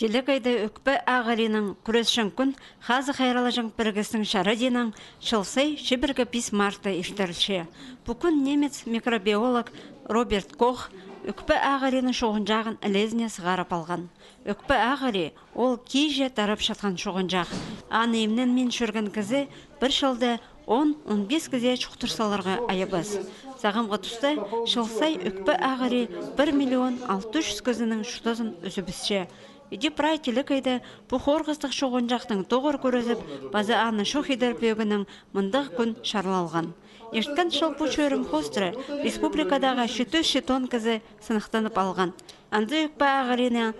Телекайда өкпі ағарының күресшін күн қазы қайралажың біргісінің шары денің шылсай шебіргі 5 марта іштірілші. Бүкін немец микробиолог Роберт Кох өкпі ағарының шоғын жағын әлезіне сығарып алған. Өкпі ағари ол кейже тарап шатқан шоғын жақ. Аны емнен мен жүрген кізі бір шылды 10-15 кізе шұқтырсаларға айыбыз. Сағымға тұсты шылсай өкпі ағари 1.600.000 кізінің шұтызын үзібізше. Иди прай телекайда бұхор қыстық шоғын жақтың тоғыр көрізіп, базы аны шоқидар бөгінің мұндық күн шарлалған. Ешткен шыл бұ шөрім хостры республикадағы 700 тонн кізі сынықтанып алған. Анды өкпі ағарины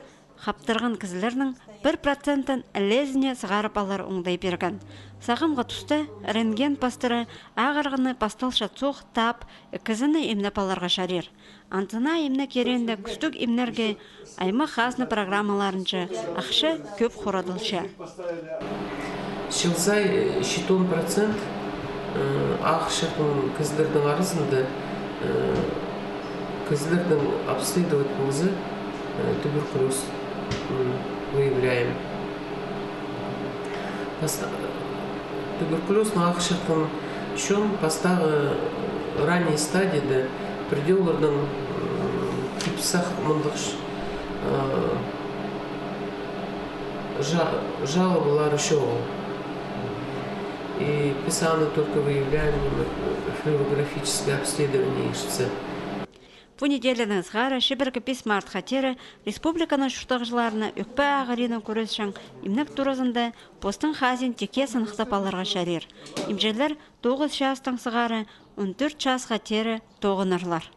қаптырған кізілерінің 1%-ын әлезіне сығарып алар оңдай берген. Сағымға тұсты рентген пастыры ағарғыны пасталша соқ тап кізіні емнапаларға шарер. Антына емне керенді күстік емнерге айма қазны программаларыншы ақшы көп қорадылшы. Шылсай 10% ақшықын кізілердің арызында кізілердің обследовательмізі туберкулез выявляем. Туберкулез на ақшықын шон пастағы ранней стадияда пределлардың кипсах мұндық жалобалары шоу. И писаны только выявляем флюорографическое обследование ишцы. Бұ неделінің сғары шебіргі 5 март қатері республиканың шұқтағжыларына өкпі ағарының көресшің имнік турызында постың хазин теке сынықтап аларға шарер. Имжелер 9 шастың сығары 14 час қатері тоғынарлар.